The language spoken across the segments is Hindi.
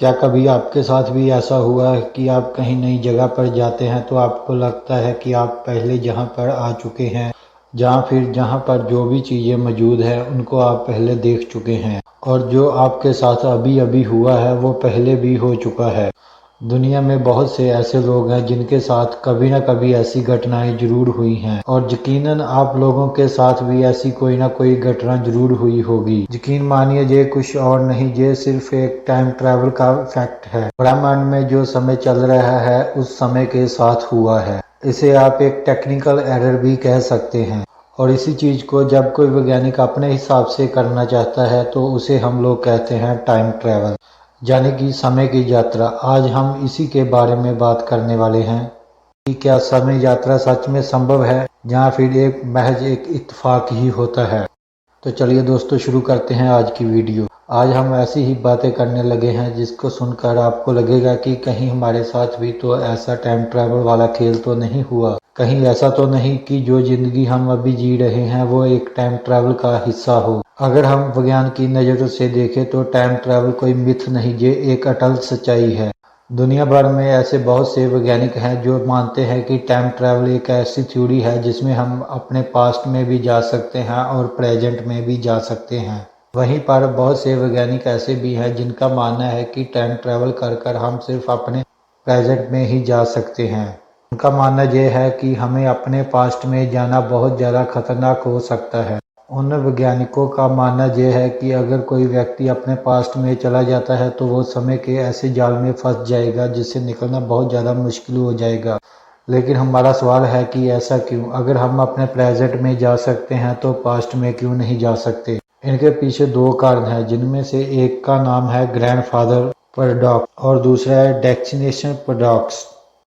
क्या कभी आपके साथ भी ऐसा हुआ है कि आप कहीं नई जगह पर जाते हैं तो आपको लगता है कि आप पहले जहां पर आ चुके हैं, जहां पर जो भी चीज़ें मौजूद हैं उनको आप पहले देख चुके हैं, और जो आपके साथ अभी अभी हुआ है वो पहले भी हो चुका है। दुनिया में बहुत से ऐसे लोग हैं जिनके साथ कभी न कभी ऐसी घटनाएं जरूर हुई हैं, और यकीनन आप लोगों के साथ भी ऐसी कोई ना कोई घटना जरूर हुई होगी। यकीन मानिए ये कुछ और नहीं, ये सिर्फ एक टाइम ट्रैवल का फैक्ट है। ब्रह्मांड में जो समय चल रहा है उस समय के साथ हुआ है। इसे आप एक टेक्निकल एरर भी कह सकते हैं। और इसी चीज को जब कोई वैज्ञानिक अपने हिसाब से करना चाहता है तो उसे हम लोग कहते हैं टाइम ट्रैवल, यानी कि समय की यात्रा। आज हम इसी के बारे में बात करने वाले हैं कि क्या समय यात्रा सच में संभव है या फिर एक महज एक इत्तेफाक ही होता है। तो चलिए दोस्तों, शुरू करते हैं आज की वीडियो। आज हम ऐसी ही बातें करने लगे हैं जिसको सुनकर आपको लगेगा कि कहीं हमारे साथ भी तो ऐसा टाइम ट्रैवल वाला खेल तो नहीं हुआ, कहीं ऐसा तो नहीं कि जो जिंदगी हम अभी जी रहे हैं वो एक टाइम ट्रैवल का हिस्सा हो। अगर हम विज्ञान की नज़रों से देखें तो टाइम ट्रैवल कोई मिथ नहीं, ये एक अटल सच्चाई है। दुनिया भर में ऐसे बहुत से वैज्ञानिक हैं जो मानते हैं कि टाइम ट्रैवल एक ऐसी थ्योरी है जिसमें हम अपने पास्ट में भी जा सकते हैं और प्रेजेंट में भी जा सकते हैं। वहीं पर बहुत से वैज्ञानिक ऐसे भी हैं जिनका मानना है कि टाइम ट्रैवल कर कर हम सिर्फ अपने प्रेजेंट में ही जा सकते हैं। उनका मानना यह है कि हमें अपने पास्ट में जाना बहुत ज़्यादा खतरनाक हो सकता है। उन वैज्ञानिकों का मानना यह है कि अगर कोई व्यक्ति अपने पास्ट में चला जाता है तो वो समय के ऐसे जाल में फंस जाएगा जिससे निकलना बहुत ज़्यादा मुश्किल हो जाएगा। लेकिन हमारा सवाल है कि ऐसा क्यों? अगर हम अपने प्रेजेंट में जा सकते हैं तो पास्ट में क्यों नहीं जा सकते? इनके पीछे दो कारण हैं, जिनमें से एक का नाम है ग्रैंडफादर पैराडॉक्स और दूसरा है डेस्टिनेशन पैराडॉक्स।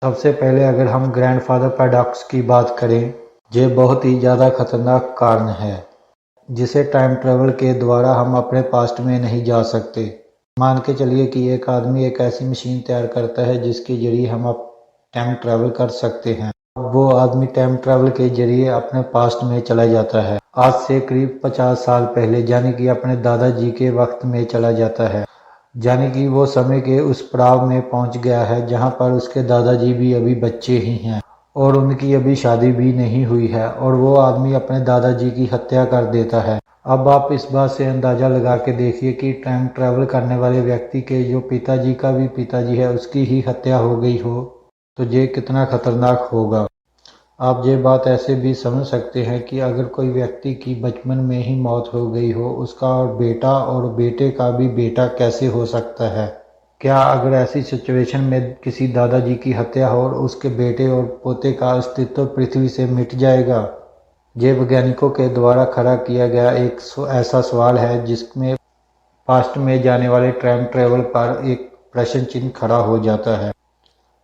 सबसे पहले अगर हम ग्रैंडफादर पैराडॉक्स की बात करें, ये बहुत ही ज़्यादा खतरनाक कारण है जिसे टाइम ट्रेवल के द्वारा हम अपने पास्ट में नहीं जा सकते। मान के चलिए कि एक आदमी एक ऐसी मशीन तैयार करता है जिसके जरिए हम अब टाइम ट्रेवल कर सकते हैं। वो आदमी टाइम ट्रेवल के जरिए अपने पास्ट में चला जाता है, आज से करीब 50 साल पहले, यानी कि अपने दादाजी के वक्त में चला जाता है। यानी कि वो समय के उस पड़ाव में पहुंच गया है जहां पर उसके दादाजी भी अभी बच्चे ही हैं और उनकी अभी शादी भी नहीं हुई है, और वो आदमी अपने दादाजी की हत्या कर देता है। अब आप इस बात से अंदाज़ा लगा के देखिए कि टाइम ट्रैवल करने वाले व्यक्ति के जो पिताजी का भी पिताजी है उसकी ही हत्या हो गई हो तो ये कितना खतरनाक होगा। आप ये बात ऐसे भी समझ सकते हैं कि अगर कोई व्यक्ति की बचपन में ही मौत हो गई हो, उसका और बेटा और बेटे का भी बेटा कैसे हो सकता है? क्या अगर ऐसी सिचुएशन में किसी दादाजी की हत्या हो और उसके बेटे और पोते का अस्तित्व पृथ्वी से मिट जाएगा? ये वैज्ञानिकों के द्वारा खड़ा किया गया एक ऐसा सवाल है जिसमें पास्ट में जाने वाले टाइम ट्रेवल पर एक प्रश्न चिन्ह खड़ा हो जाता है।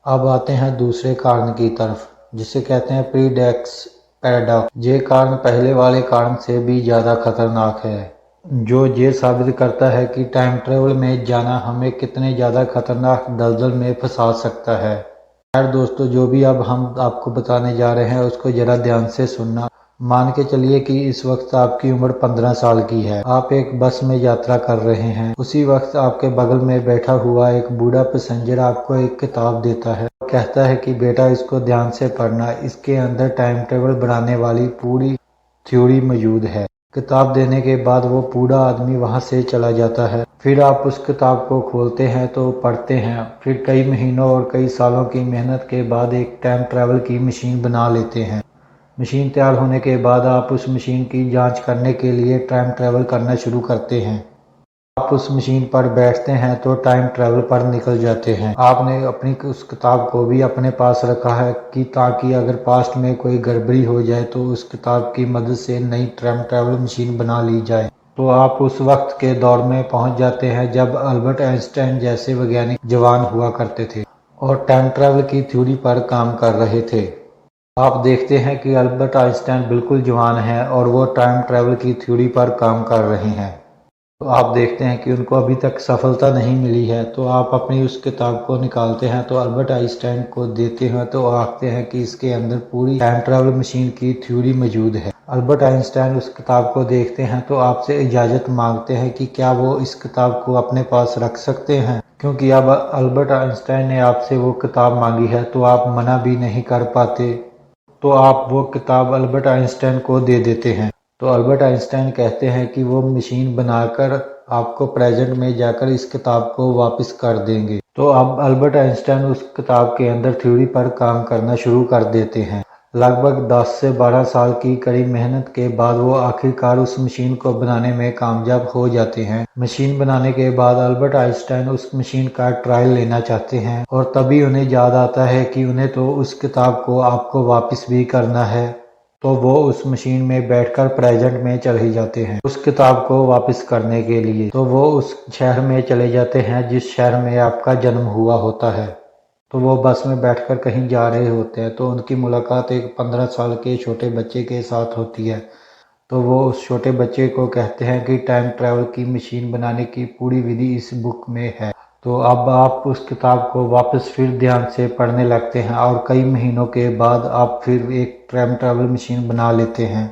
अब आते हैं दूसरे कारण की तरफ, जिसे कहते हैं प्रीडेक्स पैराडॉक्स। ये कारण पहले वाले कारण से भी ज़्यादा खतरनाक है, जो ये साबित करता है कि टाइम ट्रेवल में जाना हमें कितने ज़्यादा खतरनाक दलदल में फंसा सकता है। खैर दोस्तों, जो भी अब हम आपको बताने जा रहे हैं उसको ज़रा ध्यान से सुनना। मान के चलिए कि इस वक्त आपकी उम्र 15 साल की है। आप एक बस में यात्रा कर रहे हैं। उसी वक्त आपके बगल में बैठा हुआ एक बूढ़ा पैसेंजर आपको एक किताब देता है, कहता है कि बेटा इसको ध्यान से पढ़ना, इसके अंदर टाइम टेबल बनाने वाली पूरी थ्योरी मौजूद है। किताब देने के बाद वो बूढ़ा आदमी वहां से चला जाता है। फिर आप उस किताब को खोलते हैं तो पढ़ते हैं। फिर कई महीनों और कई सालों की मेहनत के बाद एक टाइम ट्रैवल की मशीन बना लेते हैं। मशीन तैयार होने के बाद आप उस मशीन की जांच करने के लिए टाइम ट्रैवल करना शुरू करते हैं। आप उस मशीन पर बैठते हैं तो टाइम ट्रैवल पर निकल जाते हैं। आपने अपनी उस किताब को भी अपने पास रखा है कि ताकि अगर पास्ट में कोई गड़बड़ी हो जाए तो उस किताब की मदद से नई टाइम ट्रैवल मशीन बना ली जाए। तो आप उस वक्त के दौर में पहुंच जाते हैं जब अल्बर्ट आइंस्टाइन जैसे वैज्ञानिक जवान हुआ करते थे और टाइम ट्रैवल की थ्योरी पर काम कर रहे थे। आप देखते हैं कि अल्बर्ट आइंस्टाइन बिल्कुल जवान हैं और वो टाइम ट्रैवल की थ्योरी पर काम कर रहे हैं। तो आप देखते हैं कि उनको अभी तक सफलता नहीं मिली है। तो आप अपनी उस किताब को निकालते हैं तो अल्बर्ट आइंस्टाइन को देते हैं तो आखते हैं कि इसके अंदर पूरी टाइम ट्रैवल मशीन की थ्योरी मौजूद है। अल्बर्ट आइंस्टाइन उस किताब को देखते हैं तो आपसे इजाज़त मांगते हैं कि क्या वो इस किताब को अपने पास रख सकते हैं। क्योंकि अब अल्बर्ट आइंस्टाइन ने आपसे वो किताब मांगी है तो आप मना भी नहीं कर पाते, तो आप वो किताब अल्बर्ट आइंस्टाइन को दे देते हैं। तो अल्बर्ट आइंस्टाइन कहते हैं कि वो मशीन बनाकर आपको प्रेजेंट में जाकर इस किताब को वापस कर देंगे। तो अब अल्बर्ट आइंस्टाइन उस किताब के अंदर थ्योरी पर काम करना शुरू कर देते हैं। लगभग 10 से 12 साल की कड़ी मेहनत के बाद वो आखिरकार उस मशीन को बनाने में कामयाब हो जाते हैं। मशीन बनाने के बाद अल्बर्ट आइंस्टाइन उस मशीन का ट्रायल लेना चाहते हैं और तभी उन्हें याद आता है कि उन्हें तो उस किताब को आपको वापस भी करना है। तो वो उस मशीन में बैठकर प्रेजेंट में चले जाते हैं उस किताब को वापस करने के लिए। तो वो उस शहर में चले जाते हैं जिस शहर में आपका जन्म हुआ होता है। तो वो बस में बैठकर कहीं जा रहे होते हैं तो उनकी मुलाकात एक 15 साल के छोटे बच्चे के साथ होती है। तो वो उस छोटे बच्चे को कहते हैं कि टाइम ट्रैवल की मशीन बनाने की पूरी विधि इस बुक में है। तो अब आप उस किताब को वापस फिर ध्यान से पढ़ने लगते हैं और कई महीनों के बाद आप फिर एक टाइम ट्रैवल मशीन बना लेते हैं।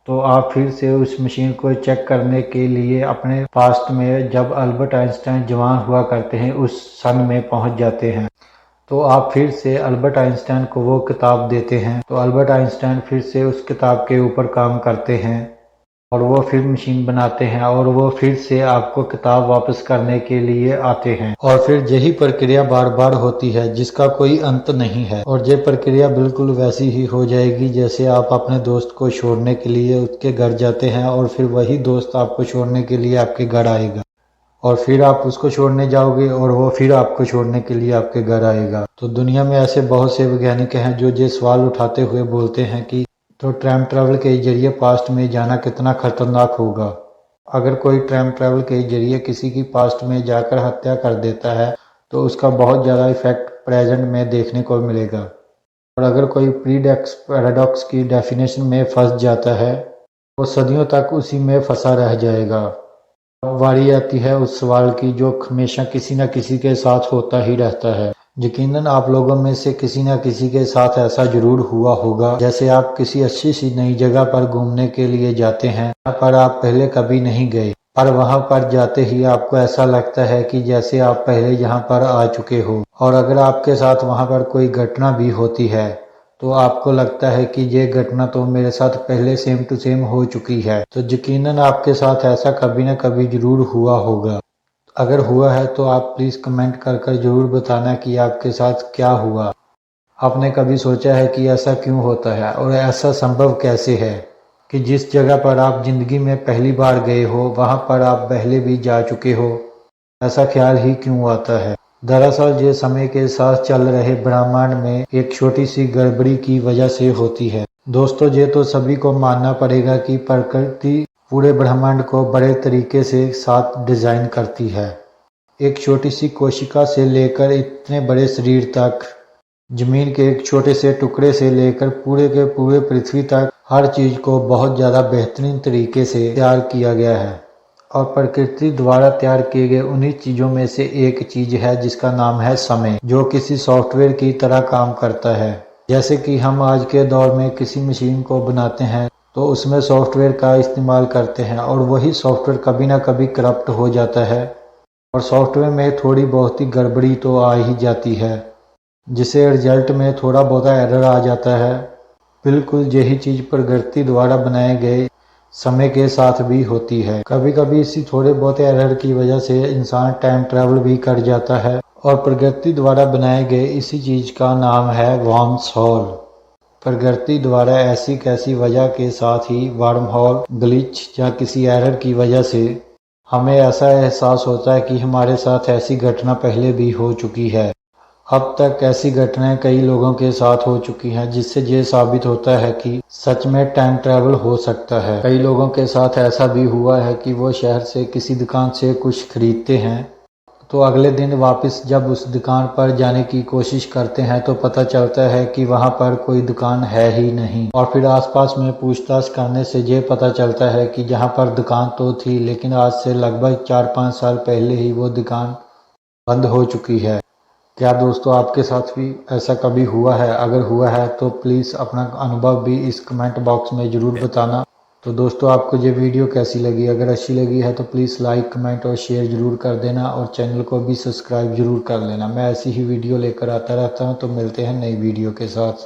तो आप फिर से उस मशीन को चेक करने के लिए अपने पास्ट में जब अल्बर्ट आइंस्टाइन जवान हुआ करते हैं उस सन में पहुंच जाते हैं। तो आप फिर से अल्बर्ट आइंस्टाइन को वो किताब देते हैं। तो अल्बर्ट आइंस्टाइन फिर से उस किताब के ऊपर काम करते हैं और वो फिर मशीन बनाते हैं और वो फिर से आपको किताब वापस करने के लिए आते हैं और फिर यही प्रक्रिया बार बार होती है जिसका कोई अंत नहीं है। और ये प्रक्रिया बिल्कुल वैसी ही हो जाएगी जैसे आप अपने दोस्त को छोड़ने के लिए उसके घर जाते हैं और फिर वही दोस्त आपको छोड़ने के लिए आपके घर आएगा और फिर आप उसको छोड़ने जाओगे और वो फिर आपको छोड़ने के लिए आपके घर आएगा। तो दुनिया में ऐसे बहुत से वैज्ञानिक हैं जो ये सवाल उठाते हुए बोलते हैं कि तो टाइम ट्रैवल के जरिए पास्ट में जाना कितना खतरनाक होगा। अगर कोई टाइम ट्रैवल के जरिए किसी की पास्ट में जाकर हत्या कर देता है तो उसका बहुत ज़्यादा इफेक्ट प्रेजेंट में देखने को मिलेगा। और अगर कोई प्रीडेक्स पैराडॉक्स की डेफिनेशन में फंस जाता है वो सदियों तक उसी में फंसा रह जाएगा। अब बारी आती है उस सवाल की जो हमेशा किसी न किसी के साथ होता ही रहता है। यकीनन आप लोगों में से किसी न किसी के साथ ऐसा जरूर हुआ होगा जैसे आप किसी अच्छी सी नई जगह पर घूमने के लिए जाते हैं जहाँ पर आप पहले कभी नहीं गए, पर वहां पर जाते ही आपको ऐसा लगता है कि जैसे आप पहले यहाँ पर आ चुके हो। और अगर आपके साथ वहां पर कोई घटना भी होती है तो आपको लगता है कि ये घटना तो मेरे साथ पहले सेम टू सेम हो चुकी है। तो यकीनन आपके साथ ऐसा कभी न कभी जरूर हुआ होगा। अगर हुआ है तो आप प्लीज़ कमेंट कर ज़रूर बताना कि आपके साथ क्या हुआ। आपने कभी सोचा है कि ऐसा क्यों होता है और ऐसा संभव कैसे है कि जिस जगह पर आप ज़िंदगी में पहली बार गए हो वहाँ पर आप पहले भी जा चुके हो? ऐसा ख्याल ही क्यों आता है? दरअसल ये समय के साथ चल रहे ब्रह्मांड में एक छोटी सी गड़बड़ी की वजह से होती है। दोस्तों ये तो सभी को मानना पड़ेगा कि प्रकृति पूरे ब्रह्मांड को बड़े तरीके से साथ डिजाइन करती है। एक छोटी सी कोशिका से लेकर इतने बड़े शरीर तक, जमीन के एक छोटे से टुकड़े से लेकर पूरे के पूरे पृथ्वी तक हर चीज को बहुत ज़्यादा बेहतरीन तरीके से तैयार किया गया है। और प्रकृति द्वारा तैयार किए गए उन्हीं चीज़ों में से एक चीज़ है जिसका नाम है समय, जो किसी सॉफ्टवेयर की तरह काम करता है। जैसे कि हम आज के दौर में किसी मशीन को बनाते हैं तो उसमें सॉफ्टवेयर का इस्तेमाल करते हैं और वही सॉफ्टवेयर कभी ना कभी करप्ट हो जाता है और सॉफ्टवेयर में थोड़ी बहुत ही गड़बड़ी तो आ ही जाती है जिससे रिजल्ट में थोड़ा बहुत एरर आ जाता है। बिल्कुल यही चीज़ प्रकृति द्वारा बनाए गए समय के साथ भी होती है। कभी कभी इसी थोड़े बहुत एरर की वजह से इंसान टाइम ट्रैवल भी कर जाता है और प्रकृति द्वारा बनाए गए इसी चीज़ का नाम है वर्म्स होल। प्रकृति द्वारा ऐसी कैसी वजह के साथ ही वर्म होल, ग्लिच या किसी एरर की वजह से हमें ऐसा एहसास होता है कि हमारे साथ ऐसी घटना पहले भी हो चुकी है। अब तक ऐसी घटनाएं कई लोगों के साथ हो चुकी हैं जिससे ये साबित होता है कि सच में टाइम ट्रैवल हो सकता है। कई लोगों के साथ ऐसा भी हुआ है कि वो शहर से किसी दुकान से कुछ खरीदते हैं तो अगले दिन वापस जब उस दुकान पर जाने की कोशिश करते हैं तो पता चलता है कि वहां पर कोई दुकान है ही नहीं। और फिर आसपास में पूछताछ करने से ये पता चलता है कि जहां पर दुकान तो थी लेकिन आज से लगभग 4-5 साल पहले ही वो दुकान बंद हो चुकी है। क्या दोस्तों आपके साथ भी ऐसा कभी हुआ है? अगर हुआ है तो प्लीज़ अपना अनुभव भी इस कमेंट बॉक्स में ज़रूर बताना। तो दोस्तों आपको ये वीडियो कैसी लगी? अगर अच्छी लगी है तो प्लीज़ लाइक कमेंट और शेयर ज़रूर कर देना और चैनल को भी सब्सक्राइब ज़रूर कर लेना। मैं ऐसी ही वीडियो लेकर आता रहता हूँ। तो मिलते हैं नई वीडियो के साथ।